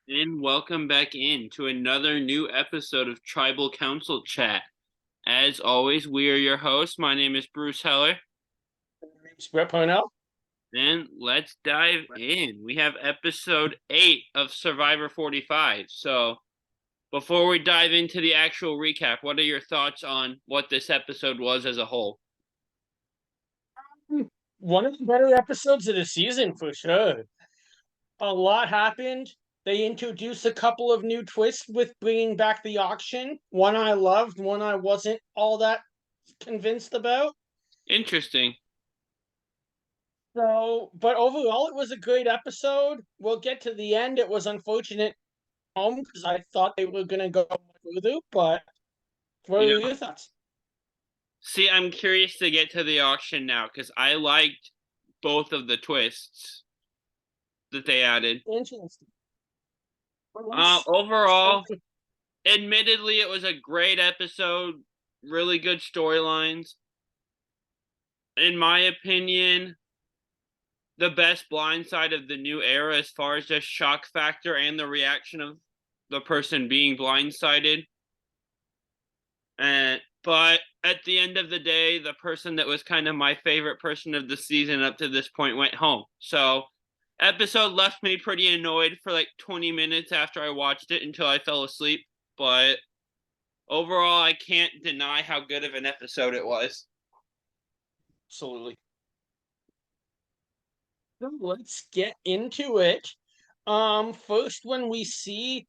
And welcome back in to another new episode of Tribal Council Chat. As always, we are your hosts. My name is Bruce Heller, Name's Brett Parnell. and let's dive in. We have episode 8 of Survivor 45. So, before we dive into the actual recap, what are your thoughts on what this episode was as a whole? One of the better episodes of the season for sure. A lot happened. They introduced a couple of new twists with bringing back the auction. One I loved, one I wasn't all that convinced about. Interesting. So, but overall, it was a great episode. We'll get to the end. It was unfortunate home because I thought they were going to go further, but what Yeah. are your thoughts? See, I'm curious to get to the auction now because I liked both of the twists that they added. Interesting. Well, let's start Overall, with admittedly, it was a great episode. Really good storylines. In my opinion, the best blindside of the new era as far as just shock factor and the reaction of the person being blindsided. But at the end of the day, the person that was kind of my favorite person of the season up to this point went home. So episode left me pretty annoyed for like 20 minutes after I watched it until I fell asleep. But overall, I can't deny how good of an episode it was. absolutely. So let's get into it. First, when we see,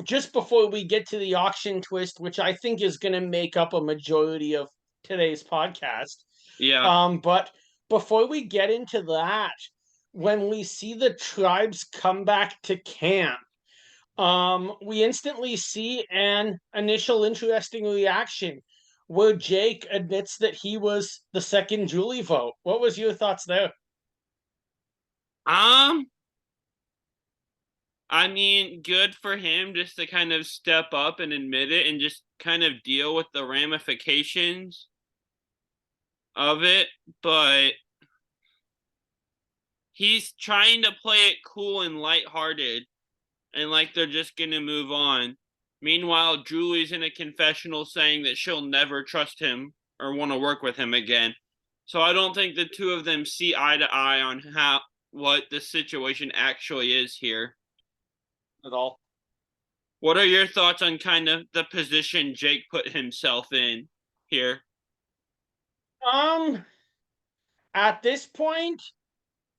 just before we get to the auction twist, which I think is going to make up a majority of today's podcast. Yeah. But before we get into that, when we see the tribes come back to camp, we instantly see an initial interesting reaction where Jake admits that he was the second Julie vote. What was your thoughts there? Um, I mean, good for him just to kind of step up and admit it and just kind of deal with the ramifications of it, but he's trying to play it cool and lighthearted and like they're just going to move on. Meanwhile, Julie's in a confessional saying that she'll never trust him or want to work with him again. So I don't think the two of them see eye to eye on how what the situation actually is here. At all? What are your thoughts on kind of the position Jake put himself in here? Um, at this point,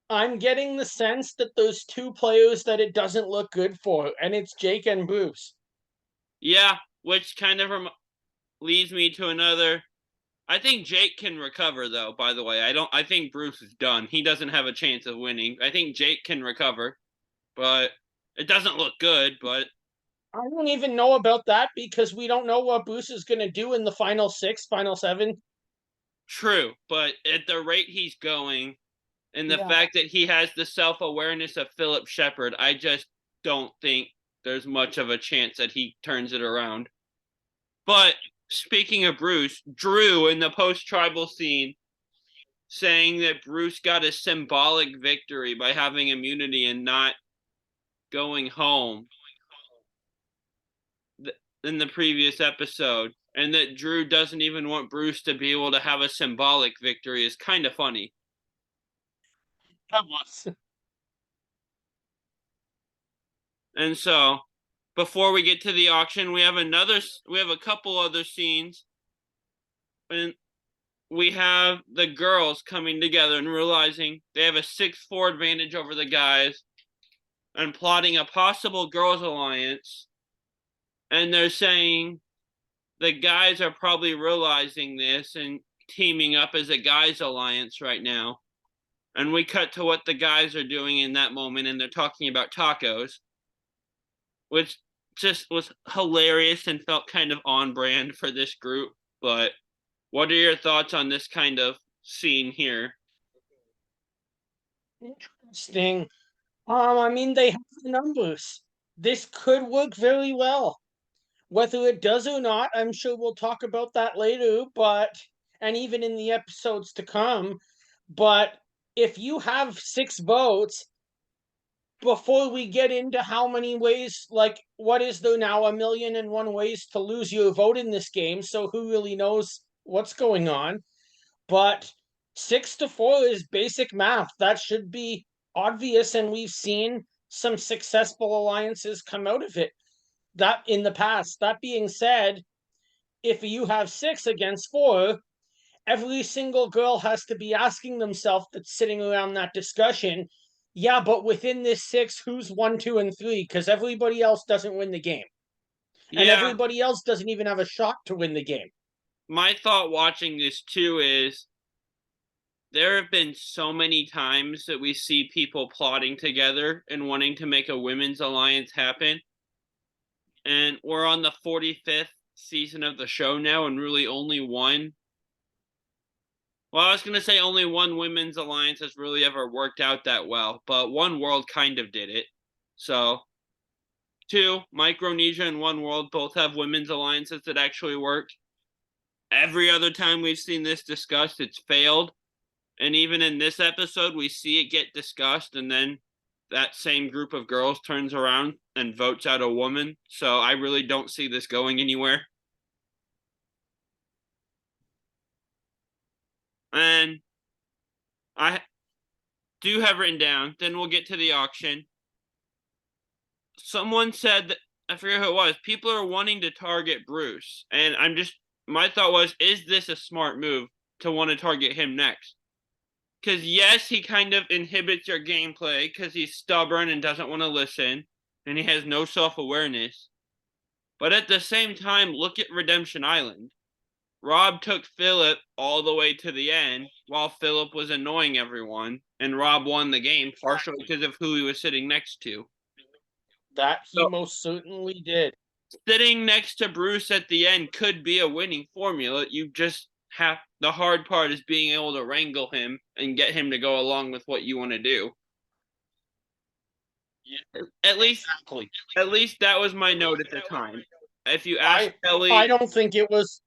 I'm getting the sense that those two players that it doesn't look good for, and it's Jake and Bruce. Yeah, which kind of leads me to another. I think Jake can recover though, by the way. I think Bruce is done. He doesn't have a chance of winning. I think Jake can recover, but it doesn't look good, but I don't even know about that because we don't know what Bruce is going to do in the final six, final seven. true. But at the rate he's going and the Yeah. fact that he has the self-awareness of Philip Shepard, I just don't think there's much of a chance that he turns it around. But speaking of Bruce, Drew in the post-tribal scene saying that Bruce got a symbolic victory by having immunity and not going home in the previous episode, and that Drew doesn't even want Bruce to be able to have a symbolic victory is kind of funny. That was. And so, before we get to the auction, we have a couple other scenes, and we have the girls coming together and realizing they have a 6-4 advantage over the guys and plotting a possible girls alliance. And they're saying the guys are probably realizing this and teaming up as a guys alliance right now. And we cut to what the guys are doing in that moment, and they're talking about tacos, which just was hilarious and felt kind of on brand for this group. But what are your thoughts on this kind of scene here? Interesting. I mean, they have the numbers. This could work very well. Whether it does or not, I'm sure we'll talk about that later, but and even in the episodes to come. But if you have six votes before we get into how many ways, like, what is there now, 1,000,001 ways to lose your vote in this game? So who really knows what's going on? But 6-4 is basic math. That should be obvious, and we've seen some successful alliances come out of it. That in the past. That being said, if you have 6 against 4, every single girl has to be asking themselves that's sitting around that discussion, yeah, but within this 6, who's 1, 2, and 3? Because everybody else doesn't win the game. And Yeah, everybody else doesn't even have a shot to win the game. my thought watching this too is there have been so many times that we see people plotting together and wanting to make a women's alliance happen. And we're on the 45th season of the show now, and really only one. Well, I was going to say only one women's alliance has really ever worked out that well, but One World kind of did it. So, two, Micronesia and One World both have women's alliances that actually worked. Every other time we've seen this discussed, it's failed. And even in this episode, we see it get discussed, and then that same group of girls turns around and votes out a woman. So I really don't see this going anywhere. And I do have written down, then we'll get to the auction. Someone said that, I forget who it was, people are wanting to target Bruce. And my thought was, is this a smart move to want to target him next? Because yes, he kind of inhibits your gameplay because he's stubborn and doesn't want to listen, and he has no self-awareness. But at the same time, look at Redemption Island. Rob took Philip all the way to the end while Philip was annoying everyone, and Rob won the game partially because of who he was sitting next to. That he So most certainly did. sitting next to Bruce at the end could be a winning formula. You just have the hard part is being able to wrangle him and get him to go along with what you want to do. Yeah, At least exactly. at least that was my note at the time. If you ask I I Kellie, don't think it was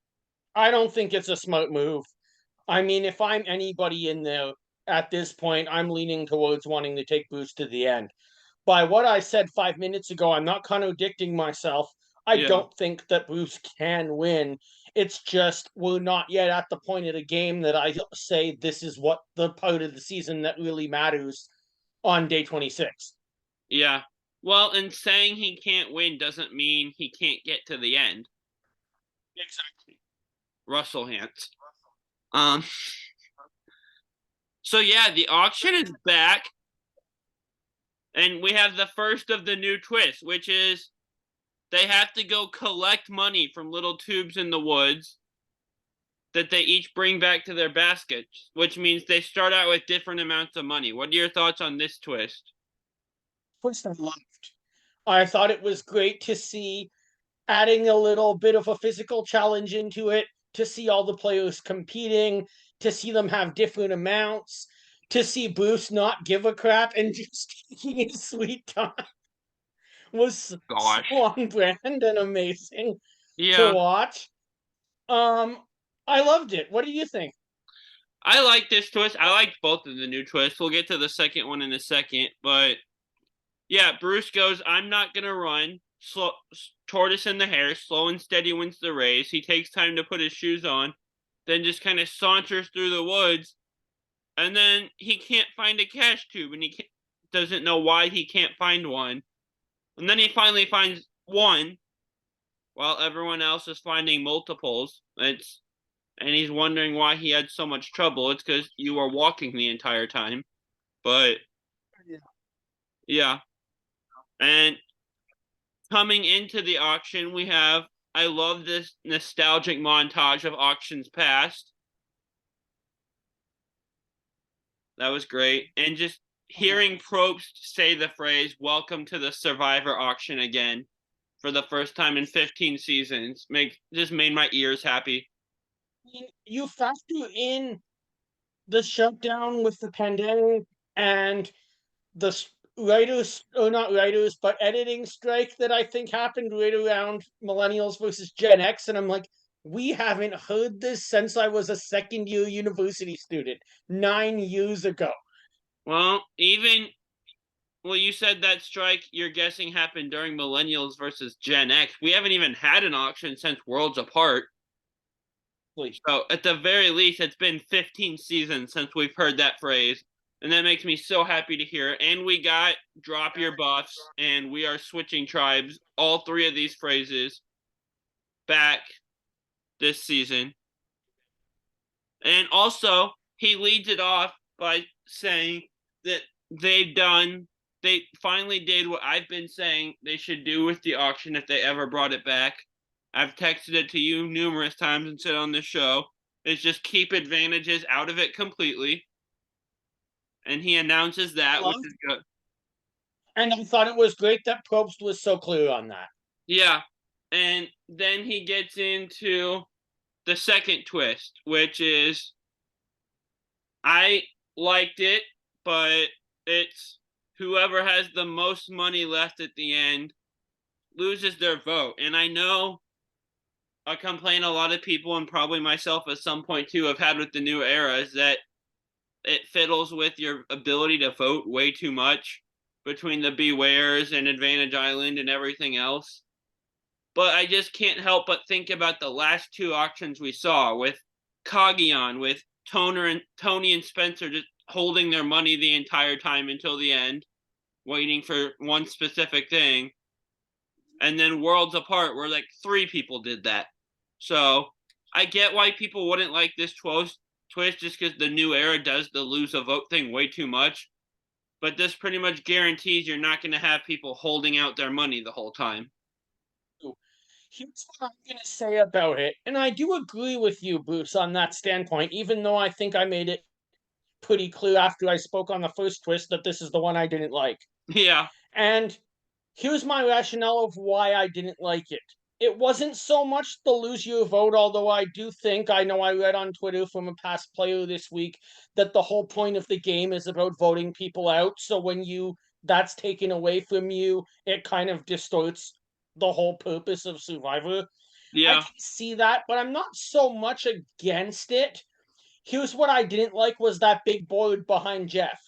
I don't think it's a smart move. I mean, if I'm anybody in there at this point, I'm leaning towards wanting to take Bruce to the end. By what I said 5 minutes ago, I'm not contradicting myself. I yeah, don't think that Bruce can win. It's just we're not yet at the point of the game that I say this is what the part of the season that really matters on day 26. yeah. Well, and saying he can't win doesn't mean he can't get to the end. Exactly. Russell Hantz. Um. So yeah, the auction is back, and we have the first of the new twists, which is they have to go collect money from little tubes in the woods that they each bring back to their baskets, which means they start out with different amounts of money. What are your thoughts on this twist? First, I loved. I thought it was great to see adding a little bit of a physical challenge into it, to see all the players competing, to see them have different amounts, to see Bruce not give a crap and just taking his sweet time was so Gosh. on brand and amazing to Yeah, watch. Um, I loved it. What do you think? I like this twist. I liked both of the new twists. We'll get to the second one in a second, but yeah, Bruce goes, I'm not gonna run. Slow, tortoise in the hare, slow and steady wins the race. He takes time to put his shoes on, then just kind of saunters through the woods, and then he can't find a cash tube, and doesn't know why he can't find one. And then he finally finds one, while everyone else is finding multiples. And he's wondering why he had so much trouble. It's because you were walking the entire time. But yeah, and coming into the auction, we have, I love this nostalgic montage of auctions past. That was great. And just hearing Probst say the phrase, welcome to the Survivor auction again for the first time in 15 seasons, just made my ears happy. You factor in the shutdown with the pandemic and the writers, or not writers, but editing strike that I think happened right around millennials versus Gen X. And I'm like, we haven't heard this since I was a second year university student 9 years ago. Well, even Well, you said that strike you're guessing happened during Millennials versus Gen X. We haven't even had an auction since Worlds Apart. So at the very least, it's been 15 seasons since we've heard that phrase. And that makes me so happy to hear. And we got drop your buffs, and we are switching tribes. All three of these phrases back this season. And also, he leads it off by saying that they finally did what I've been saying they should do with the auction if they ever brought it back. I've texted it to you numerous times and said on this show, is just keep advantages out of it completely. And he announces that, which is good. And I thought it was great that Probst was so clear on that. Yeah. And then he gets into the second twist, which is I liked it, but it's whoever has the most money left at the end loses their vote. And I know a complaint a lot of people, and probably myself at some point too, have had with the new era is that it fiddles with your ability to vote way too much between the Bewares and Advantage Island and everything else. But I just can't help but think about the last two auctions we saw with Kagion, with Tony and Spencer just holding their money the entire time until the end, waiting for one specific thing. And then Worlds Apart, where like three people did that. So I get why people wouldn't like this twist just because the new era does the lose a vote thing way too much. But this pretty much guarantees you're not going to have people holding out their money the whole time. Here's what I'm going to say about it. And I do agree with you, Bruce, on that standpoint, even though I think I made it pretty clear after I spoke on the first twist that this is the one I didn't like. Yeah. And here's my rationale of why I didn't like it. It wasn't so much the lose your vote, although I do think, I know I read on Twitter from a past player this week that the whole point of the game is about voting people out. So when that's taken away from you, it kind of distorts the whole purpose of Survivor. I Yeah. can see that, but I'm not so much against it. Here's what I didn't like was that big board behind Jeff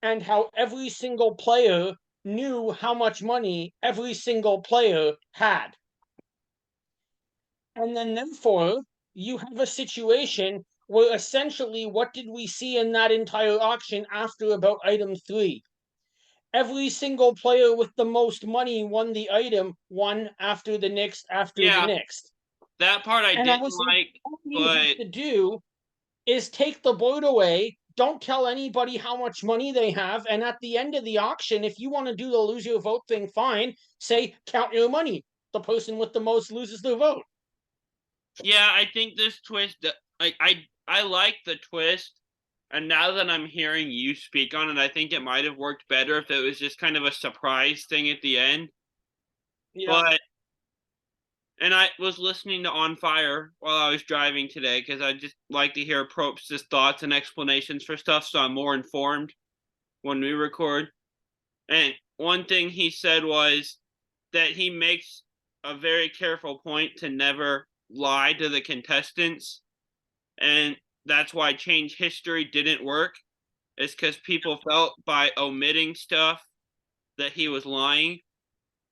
and how every single player knew how much money every single player had. And then, therefore, you have a situation where essentially what did we see in that entire auction after about item 3? Every single player with the most money won the item, one after the next, after the Yeah. next. That part I And I didn't was like, like, all you but have to do is take the board away. Don't tell anybody how much money they have. And at the end of the auction, if you want to do the lose your vote thing, fine. Say, count your money. The person with the most loses their vote. yeah, I think this twist, I like the twist. And now that I'm hearing you speak on it, I think it might have worked better if it was just kind of a surprise thing at the end. Yeah. But and I was listening to On Fire while I was driving today because I just like to hear Probst's thoughts and explanations for stuff, so I'm more informed when we record. And one thing he said was that he makes a very careful point to never lie to the contestants, and that's why change history didn't work. Is because people felt by omitting stuff that he was lying.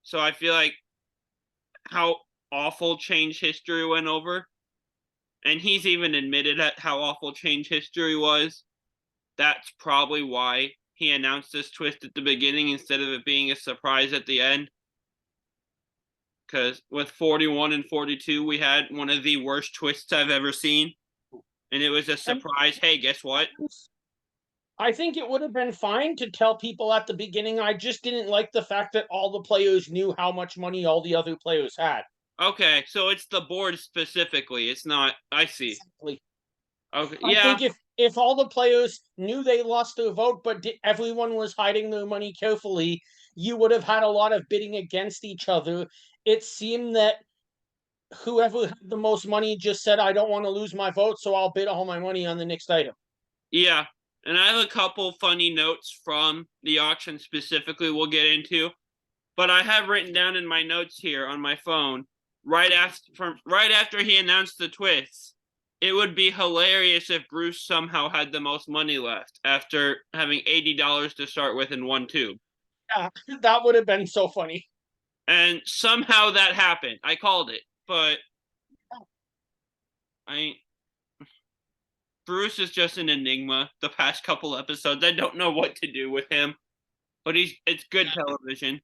So I feel like how awful change history went over, and he's even admitted at how awful change history was. That's probably why he announced this twist at the beginning instead of it being a surprise at the end. Because with 41 and 42, we had one of the worst twists I've ever seen. And it was a surprise. Hey, guess what? I think it would have been fine to tell people at the beginning. I just didn't like the fact that all the players knew how much money all the other players had. Okay, so it's the board specifically. It's not. I see. Exactly. Okay, I yeah, think if all the players knew they lost their vote, but everyone was hiding their money carefully, you would have had a lot of bidding against each other. It seemed that whoever had the most money just said, "I don't want to lose my vote, so I'll bid all my money on the next item." yeah. And I have a couple funny notes from the auction specifically we'll get into. But I have written down in my notes here on my phone right after he announced the twists. it would be hilarious if Bruce somehow had the most money left after having $80 to start with in one tube. Yeah, that would have been so funny. And somehow that happened. I called it. But I Bruce is just an enigma the past couple episodes. I don't know what to do with him. But it's good television.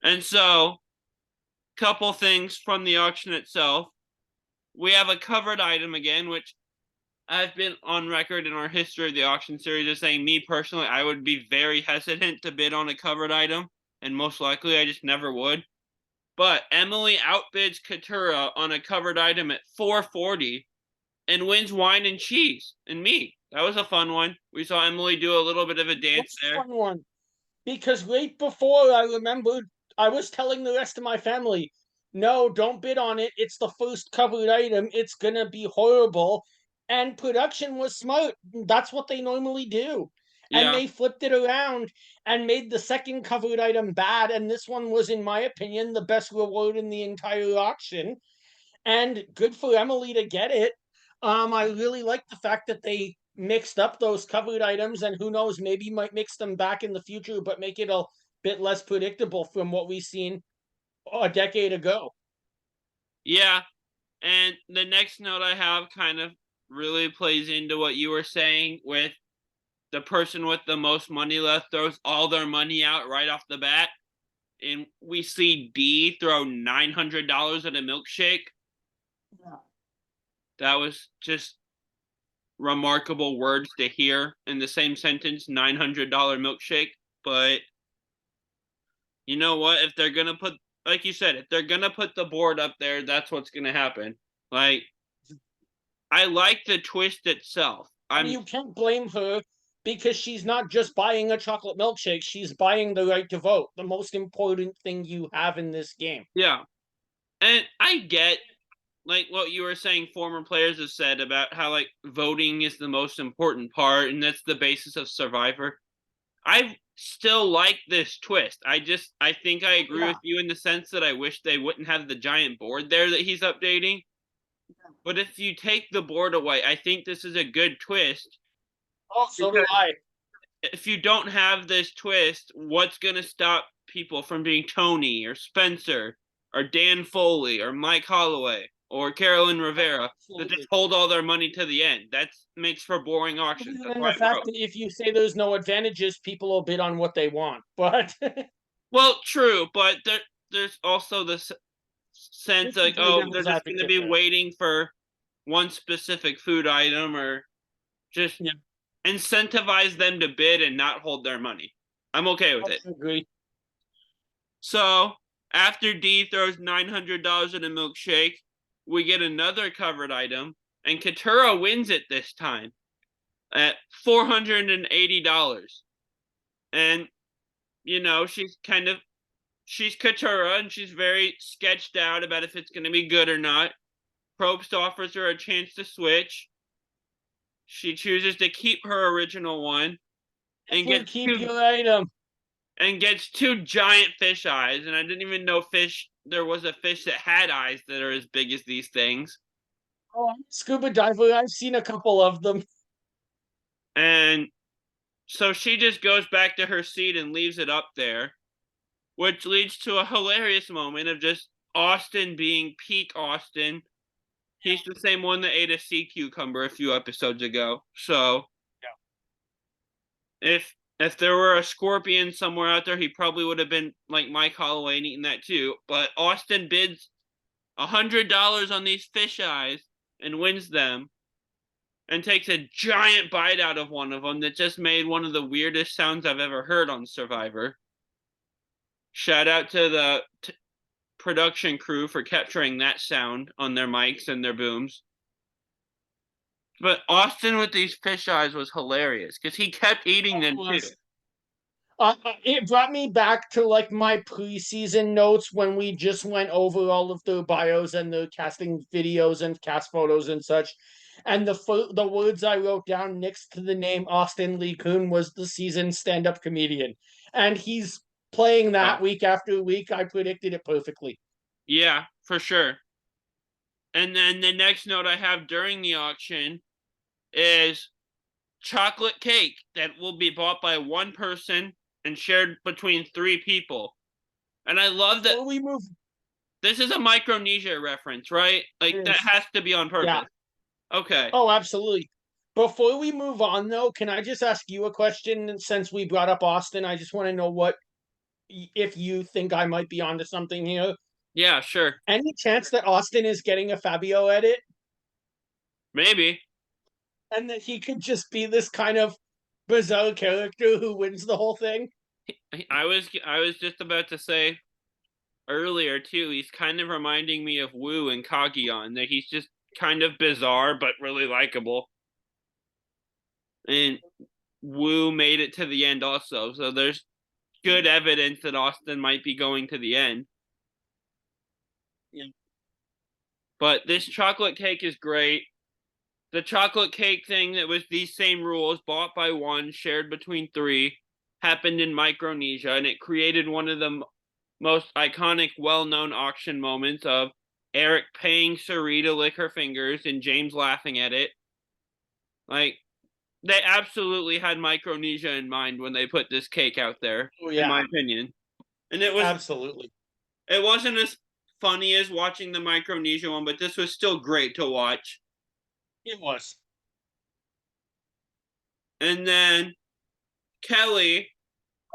And so, couple things from the auction itself. We have a covered item again, which I've been on record in our history of the auction series as saying, me personally, I would be very hesitant to bid on a covered item, and most likely I just never would. But Emily outbids Katura on a covered item at 440 and wins wine and cheese and meat. That was a fun one. We saw Emily do a little bit of a dance That's a there. fun one. Because right before I remembered, I was telling the rest of my family, no, don't bid on it. It's the first covered item. It's going to be horrible. And production was smart. That's what they normally do. And Yeah. they flipped it around and made the second covered item bad. And this one was, in my opinion, the best reward in the entire auction. And good for Emily to get it. I really like the fact that they mixed up those covered items, and who knows, maybe might mix them back in the future, but make it a bit less predictable from what we've seen a decade ago. Yeah. And the next note I have kind of really plays into what you were saying with the person with the most money left throws all their money out right off the bat. And we see D throw $900 at a milkshake. Yeah. That was just remarkable words to hear in the same sentence, $900 milkshake. But you know what? If they're going to put, like you said, if they're going to put the board up there, that's what's going to happen. Like, I like the twist itself. And you can't blame her because she's not just buying a chocolate milkshake, she's buying the right to vote, the most important thing you have in this game. Yeah. And I get like what you were saying former players have said about how like voting is the most important part and that's the basis of Survivor. I still like this twist. I think I agree Yeah. with you in the sense that I wish they wouldn't have the giant board there that he's updating. But if you take the board away, I think this is a good twist Oh, so do because I. if you don't have this twist, what's going to stop people from being Tony or Spencer or Dan Foley or Mike Holloway or Carolyn Rivera that just Absolutely. hold all their money to the end? That makes for boring auctions. Other That's than why the I fact wrote. that if you say there's no advantages, people will bid on what they want. But Well, true, but there's also the sense just to like, play oh, they're devil's just going to advocate be there. waiting for one specific food item or just Yeah, incentivize them to bid and not hold their money. I'm okay with I it. agree. So after D throws $900 in a milkshake, we get another covered item, and Katura wins it this time at $480. And she's Katura and she's very sketched out about if it's going to be good or not. Probst offers her a chance to switch. She chooses to keep her original one and Definitely gets keep two your item. and gets two giant fish eyes. And I didn't even know there was a fish that had eyes that are as big as these things. Oh, I'm a scuba diver. I've seen a couple of them. And so she just goes back to her seat and leaves it up there, which leads to a hilarious moment of just Austin being peak Austin. He's the same one that ate a sea cucumber a few episodes ago. So if there were a scorpion somewhere out there, he probably would have been like Mike Holloway and eaten that too. But Austin bids $100 on these fish eyes and wins them and takes a giant bite out of one of them that just made one of the weirdest sounds I've ever heard on Survivor. Shout out to the production crew for capturing that sound on their mics and their booms. But Austin with these fish eyes was hilarious because he kept eating them too. It brought me back to like my preseason notes when we just went over all of the bios and the casting videos and cast photos and such. And the words I wrote down next to the name Austin Lee Kuhn was the season stand up comedian, and he's playing that Oh, week after week. I predicted it perfectly. yeah, for sure. And then the next note I have during the auction is chocolate cake that will be bought by one person and shared between three people. And I love that Before we move, this is a Micronesia reference, right? it Like that is. has to be on Yeah. purpose. Okay. Oh, absolutely. Before we move on, though, can I just ask you a question? Since we brought up Austin, I just want to know what if you think I might be onto something here. Yeah, sure. Any chance that Austin is getting a Fabio edit Maybe. and that he could just be this kind of bizarre character who wins the whole thing? I was just about to say earlier too, he's kind of reminding me of Wu and Kagion, that he's just kind of bizarre but really likable. And Wu made it to the end also, so there's good evidence that Austin might be going to the end. Yeah. But this chocolate cake is great. The chocolate cake thing that was these same rules, bought by one, shared between three, happened in Micronesia, and it created one of the most iconic, well-known auction moments of Eric paying Suri to lick her fingers and James laughing at it. Like, they absolutely had Micronesia in mind when they put this cake out there, Oh in my yeah, opinion. And absolutely. it wasn't as funny as watching the Micronesia one, but this was still great to watch. It was. And then Kellie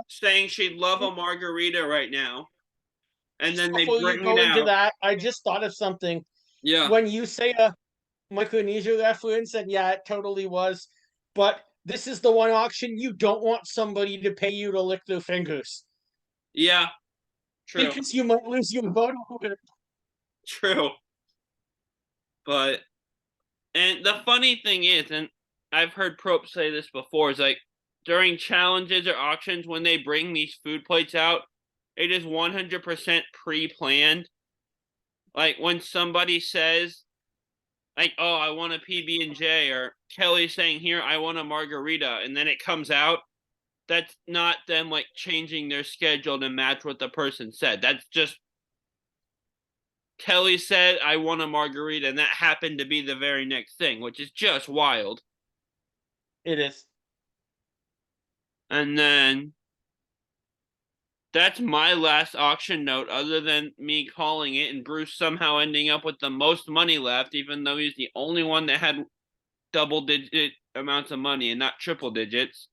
saying she'd love a margarita right now, and Just then they before you bring it go into out. that, I just thought of something. Yeah, When you say a Micronesia reference, and yeah, it totally was. But this is the one auction you don't want somebody to pay you to lick their fingers yeah, true, because you might lose your vote over it. true. But and the funny thing is, and I've heard Prope say this before, is like during challenges or auctions when they bring these food plates out, it is 100% pre-planned. Like when somebody says, like, "Oh, I want a PB&J," or Kelly saying, "Here, I want a margarita," and then it comes out, that's not them like changing their schedule to match what the person said. That's just Kelly said, "I want a margarita," and that happened to be the very next thing, which is just wild. It is. And then that's my last auction note, other than me calling it and Bruce somehow ending up with the most money left, even though he's the only one that had double digit amounts of money and not triple digits.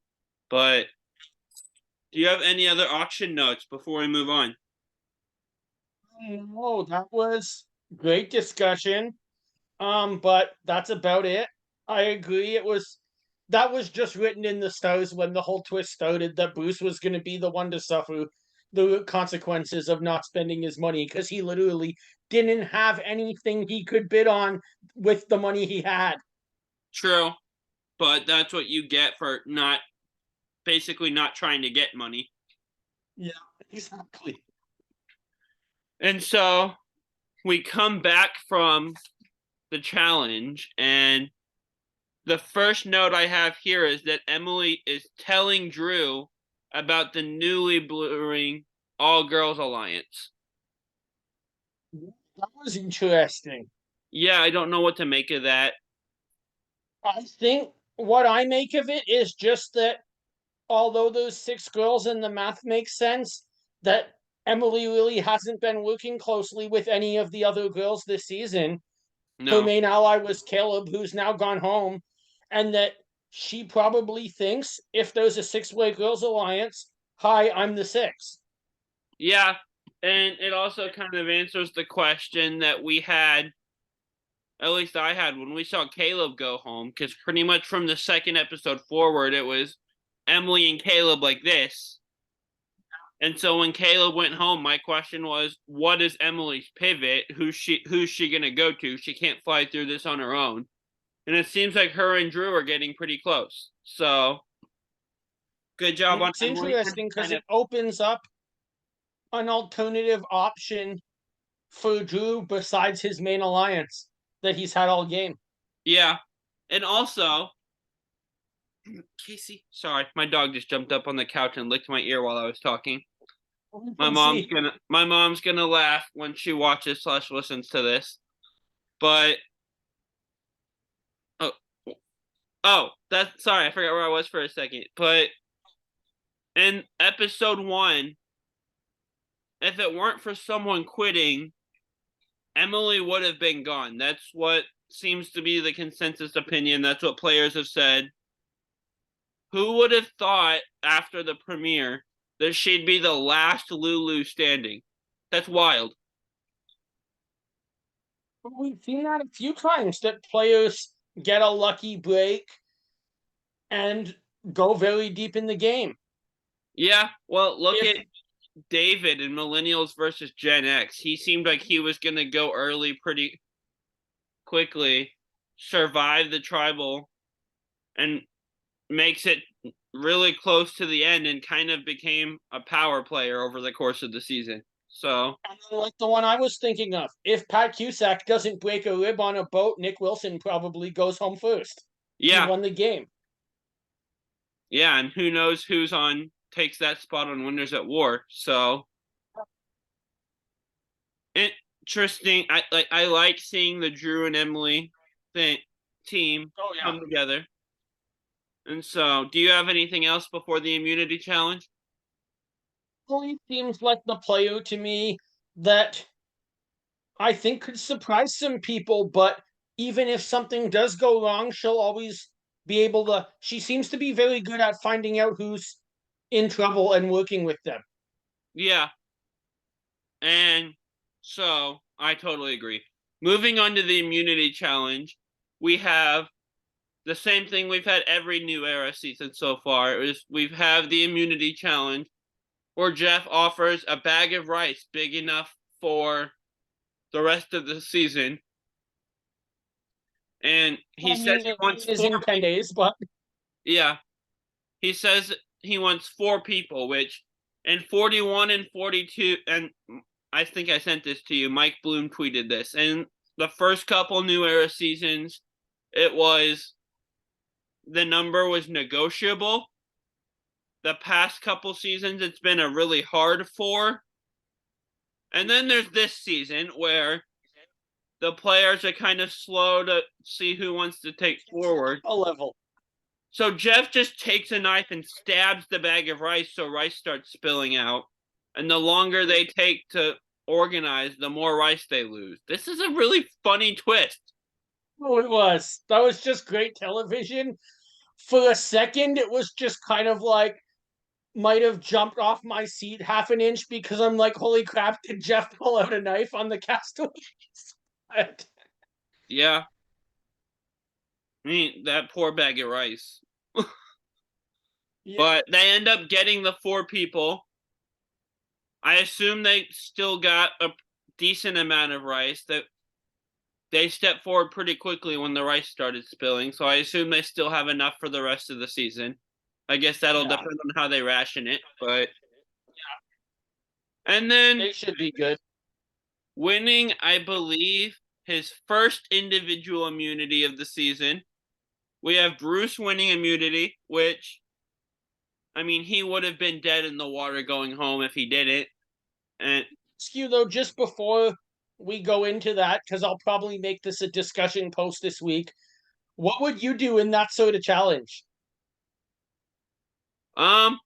But do you have any other auction notes before we move on? No, that was great discussion. But that's about it. I agree. That was just written in the stars when the whole twist started that Bruce was going to be the one to suffer the consequences of not spending his money because he literally didn't have anything he could bid on with the money he had. True, but that's what you get for not basically not trying to get money. Yeah, exactly. And so we come back from the challenge, and the first note I have here is that Emily is telling Drew about the newly brewing all girls alliance. That was interesting. Yeah, I don't know what to make of that. I think what I make of it is just that although those six girls and the math makes sense, that Emily really hasn't been working closely with any of the other girls this season. Her No. main ally was Caleb, who's now gone home, and that she probably thinks if there's a six-way girls alliance, hi, I'm the six. Yeah, and it also kind of answers the question that we had, at least I had, when we saw Caleb go home, because pretty much from the second episode forward, it was Emily and Caleb like this. And so when Caleb went home, my question was, what is Emily's pivot? Who's she gonna go to? She can't fly through this on her own. And it seems like her and Drew are getting pretty close. So good job And on it's Emily. interesting because Kind of it opens up an alternative option for Drew besides his main alliance that he's had all game. yeah. And also, Casey, sorry, my dog just jumped up on the couch and licked my ear while I was talking. We My can mom's see. gonna my mom's gonna laugh when she watches slash listens to this. But oh, that's sorry, I forgot where I was for a second. But in episode 1, if it weren't for someone quitting, Emily would have been gone. That's what seems to be the consensus opinion. That's what players have said. Who would have thought after the premiere that she'd be the last Lulu standing? That's wild. We've seen that a few times that players get a lucky break and go very deep in the game. Yeah, well, look If at David in Millennials versus Gen X. He seemed like he was going to go early pretty quickly, survive the tribal, and makes it really close to the end and kind of became a power player over the course of the season. So, like the one I was thinking of, if Pat Cusack doesn't break a rib on a boat, Nick Wilson probably goes home first. He yeah, won the game. yeah, and who knows who's on takes that spot on Winners at War. So, interesting. I like seeing the Drew and Emily thing, team Oh yeah. come together. And so, do you have anything else before the immunity challenge? Really seems like the player to me that I think could surprise some people, but even if something does go wrong, she'll always be able to. She seems to be very good at finding out who's in trouble and working with them. Yeah, and so I totally agree. Moving on to the immunity challenge, we have the same thing we've had every new era season so far. Is we've have the immunity challenge where Jeff offers a bag of rice big enough for the rest of the season. And he I says mean, he it wants is four in 10 days, people. but Yeah. He says he wants 4 people, which in 41 and 42, and I think I sent this to you. Mike Bloom tweeted this. And the first couple new era seasons, it was the number was negotiable. The past couple seasons, it's been a really hard 4. And then there's this season where the players are kind of slow to see who wants to take forward. a level. So Jeff just takes a knife and stabs the bag of rice so rice starts spilling out. And the longer they take to organize, the more rice they lose. This is a really funny twist. Oh, it was. That was just great television. For a second, it was just kind of like might have jumped off my seat half an inch because I'm like, holy crap, did Jeff pull out a knife on the castaways? Yeah. I mean, that poor bag of rice. Yeah. But they end up getting the 4 people. I assume they still got a decent amount of rice. That they stepped forward pretty quickly when the rice started spilling, so I assume they still have enough for the rest of the season. I guess that'll Yeah. depend on how they ration it, but and then They should be good. winning, I believe, his first individual immunity of the season. We have Bruce winning immunity, which I mean, he would have been dead in the water going home if he didn't. And Ask you though, just before we go into that, because I'll probably make this a discussion post this week. What would you do in that sort of challenge? um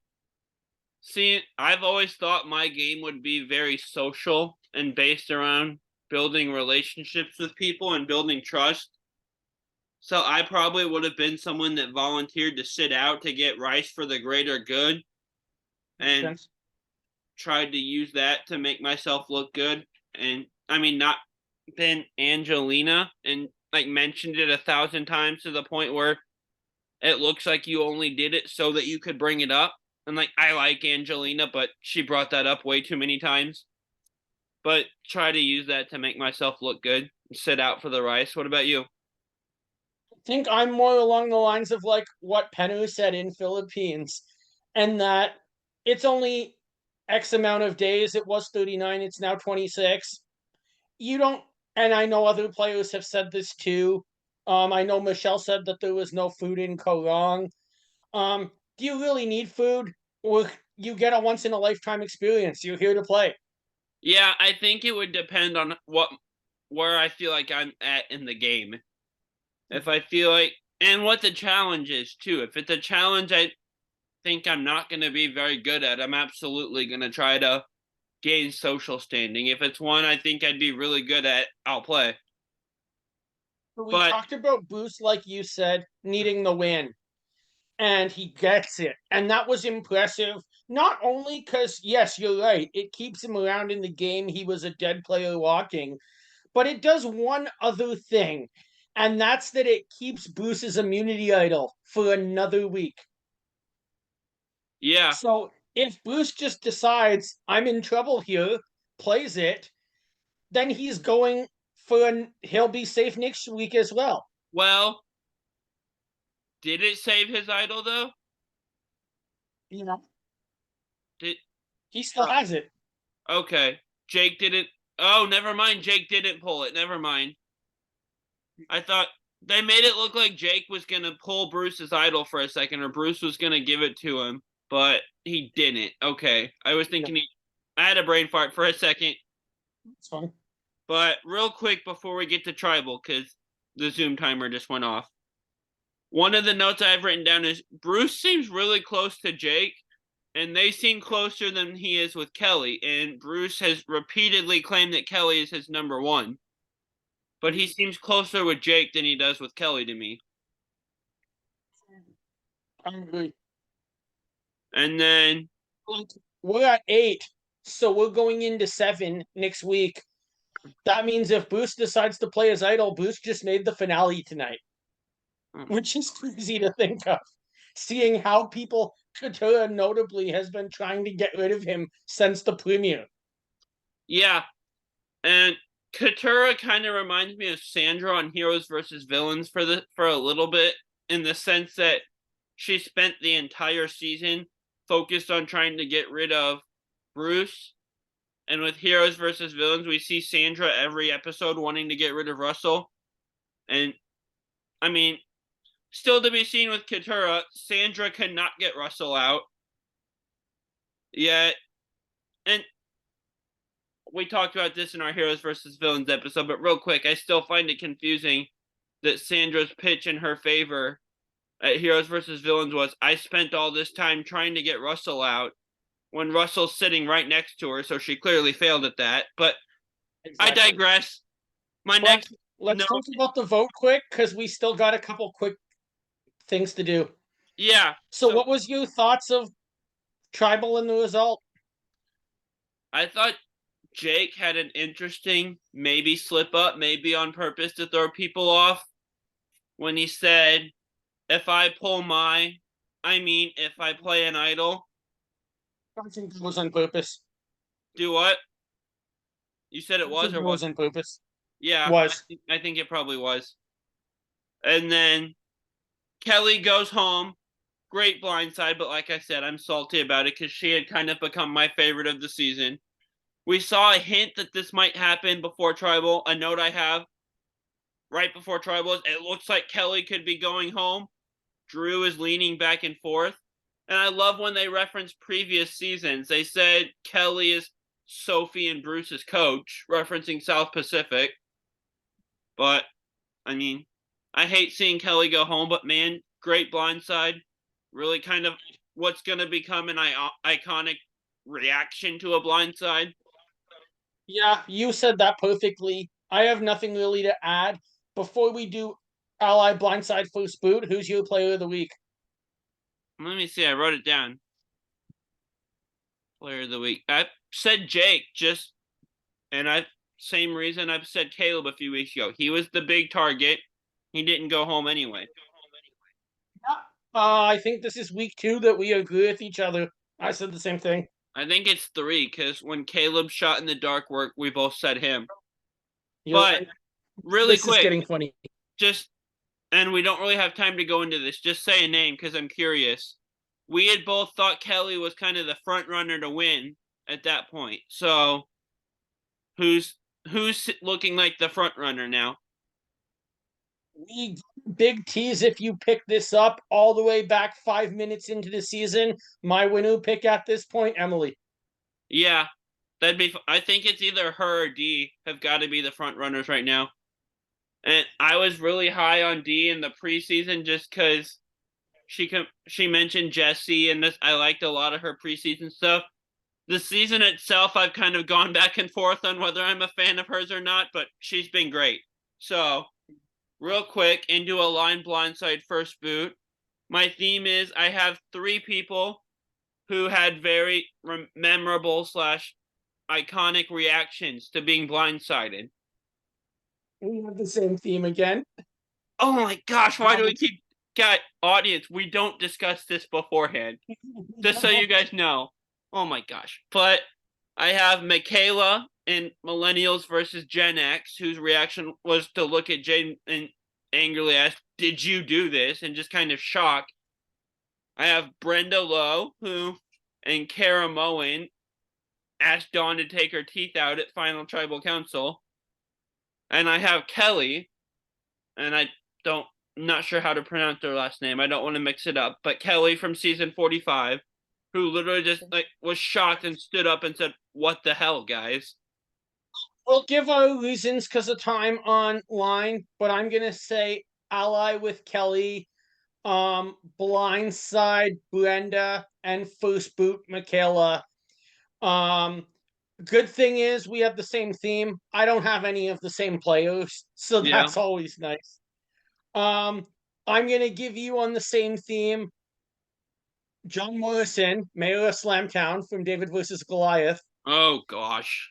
see, I've always thought my game would be very social and based around building relationships with people and building trust. So I probably would have been someone that volunteered to sit out to get rice for the greater good Makes and sense. tried to use that to make myself look good. And I mean, not been Angelina and like mentioned it 1,000 times to the point where it looks like you only did it so that you could bring it up. And like, I like Angelina, but she brought that up way too many times. But try to use that to make myself look good. Sit out for the rice. What about you? I think I'm more along the lines of like what Penu said in Philippines, and that it's only X amount of days. It was 39, it's now 26. You don't, and I know other players have said this too. I know Michelle said that there was no food in Korong. Do you really need food? Or you get a once in a lifetime experience? You're here to play. Yeah, I think it would depend on what. where I feel like I'm at in the game. If I feel like, and what the challenge is too. If it's a challenge I think I'm not going to be very good at, I'm absolutely going to try to gain social standing. If it's one I think I'd be really good at, I'll play. So we But talked about Boost, like you said, needing the win, and he gets it. And that was impressive. Not only because, yes, you're right, it keeps him around in the game. He was a dead player walking, but it does one other thing, and that's that it keeps Bruce's immunity idol for another week. yeah, So if Bruce just decides I'm in trouble here, plays it, then he's going he'll be safe next week as well. well, did it save his idol though? You know, Did he still has it. okay. Jake didn't. Oh, never mind. Jake didn't pull it. Never mind. I thought they made it look like Jake was gonna pull Bruce's idol for a second, or Bruce was gonna give it to him, but he didn't. Okay, I was Yeah, thinking he. I had a brain fart for a second, it's fine. but real quick before we get to tribal, because the Zoom timer just went off. One of the notes I've written down is Bruce seems really close to Jake, and they seem closer than he is with Kellie. And Bruce has repeatedly claimed that Kellie is his number one, but he seems closer with Jake than he does with Kellie to me. I agree. And then, We're at 8, so we're going into 7 next week. That means if Bruce decides to play his idol, Bruce just made the finale tonight, which is crazy to think of. Seeing how people, Katura notably, has been trying to get rid of him since the premiere. yeah, and Katura kind of reminds me of Sandra on Heroes versus Villains for a little bit, in the sense that she spent the entire season focused on trying to get rid of Bruce. And with Heroes versus Villains, we see Sandra every episode wanting to get rid of Russell. And I mean, still to be seen with Katura, Sandra cannot get Russell out yet. And we talked about this in our Heroes versus Villains episode, but real quick, I still find it confusing that Sandra's pitch in her favor at Heroes versus Villains was I spent all this time trying to get Russell out when Russell's sitting right next to her, so she clearly failed at that. But Exactly. I digress. My But next let's note, talk about the vote quick because we still got a couple quick things to do. yeah. So, So what was your thoughts of Tribal and the result? I thought Jake had an interesting maybe slip up, maybe on purpose to throw people off when he said, if I pull I mean, if I play an idol, I think it was on purpose. do what? You said it I was think or it was? was on purpose. Yeah, Was. I think it probably was. And then Kellie goes home. Great blindside, but like I said, I'm salty about it because she had kind of become my favorite of the season. We saw a hint that this might happen before Tribal. A note I have right before Tribal is it looks like Kellie could be going home. Drew is leaning back and forth. And I love when they reference previous seasons. They said Kellie is Sophie and Bruce's coach, referencing South Pacific. But, I mean, I hate seeing Kellie go home, but man, great blindside. Really kind of what's going to become an iconic reaction to a blindside. Yeah, you said that perfectly. I have nothing really to add. Before we do Ally Blindside First Boot, who's your player of the week? Let me see. I wrote it down. Player of the week. I said Jake just, and I same reason I've said Caleb a few weeks ago. He was the big target. He didn't go home anyway. I think this is week 2 that we agree with each other. I said the same thing. I think it's 3 because when Caleb shot in the dark work, we both said him. You're But right. really This is quick, getting funny. just and we don't really have time to go into this. Just say a name because I'm curious. We had both thought Kellie was kind of the front runner to win at that point. So who's who's looking like the front runner now? We big tease if you pick this up all the way back 5 minutes into the season. My winner pick at this point, Emily. Yeah, I think it's either her or D have got to be the front runners right now. And I was really high on D in the preseason just because she mentioned Jessie, and I liked a lot of her preseason stuff. The season itself, I've kind of gone back and forth on whether I'm a fan of hers or not, but she's been great. So, real quick, into a line blindside first boot. My theme is I have three people who had very memorable slash iconic reactions to being blindsided. We have the same theme again. Oh my gosh, why do we keep got audience? We don't discuss this beforehand. Just so you guys know. Oh my gosh. But I have Michaela in Millennials versus Gen X, whose reaction was to look at Jane and angrily ask, "Did you do this?" and just kind of shock. I have Brenda Lowe, who and Kara Moen asked Dawn to take her teeth out at Final Tribal Council. And I have Kellie, and I don't not sure how to pronounce her last name. I don't want to mix it up, but Kellie from season 45, who literally just like was shocked and stood up and said, "What the hell, guys?" We'll give our reasons because of time online, but I'm gonna say ally with Kellie, blindside Brenda, and first boot Michaela. Um, good thing is we have the same theme. I don't have any of the same players, so Yeah. that's always nice. Um, I'm gonna give you on the same theme John Morrison, Mayor of Slamtown from David versus Goliath. Oh gosh.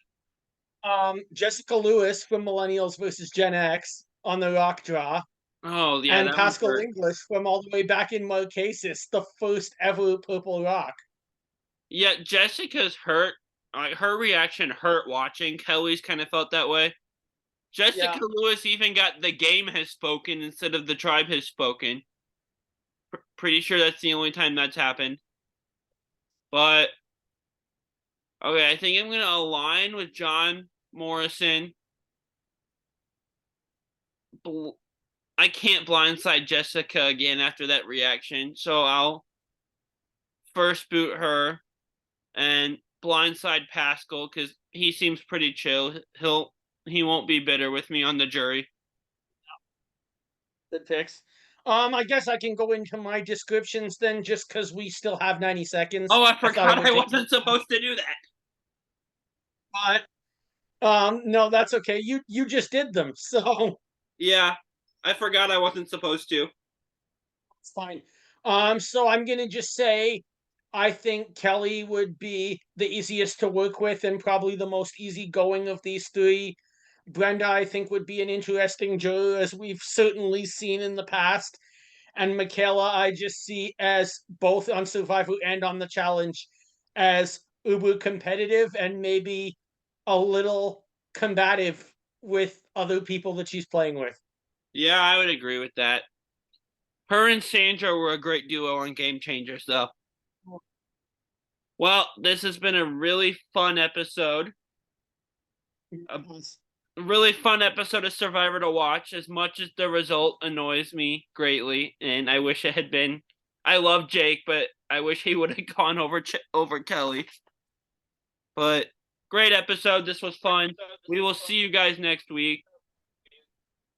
Jessica Lewis from Millennials versus Gen X on the rock draw, Oh yeah, and that one Pascal hurt. English from all the way back in Marquesas, the first ever Purple Rock. Yeah, Jessica's hurt. Her reaction hurt watching. Kellie's kind of felt that way. Yeah, Jessica Lewis even got the game has spoken instead of the tribe has spoken. Pretty sure that's the only time that's happened. But okay, I think I'm gonna align with John Morrison. I can't blindside Jessica again after that reaction, so I'll first boot her and blindside Pascal because he seems pretty chill. He won't be bitter with me on the jury. good picks. I guess I can go into my descriptions then, just because we still have 90 seconds. Oh, I I thought it forgot would I take me, wasn't supposed to do that. but no, that's okay. You just did them, so Yeah, I forgot I wasn't supposed to. it's fine. So I'm gonna just say I think Kellie would be the easiest to work with and probably the most easygoing of these three. Brenda, I think, would be an interesting juror, as we've certainly seen in the past. And Michaela, I just see as both on Survivor and on the challenge as uber competitive and maybe a little combative with other people that she's playing with. Yeah, I would agree with that. Her and Sandra were a great duo on Game Changers, though. Well, this has been a really fun episode. A really fun episode of Survivor to watch, as much as the result annoys me greatly. And I wish it had been. I love Jake, but I wish he would have gone over Kellie. But great episode. This was fun. We will see you guys next week.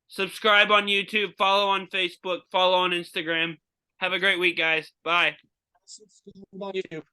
Subscribe on YouTube, follow on Facebook, follow on Instagram. Have a great week, guys. Bye. On YouTube.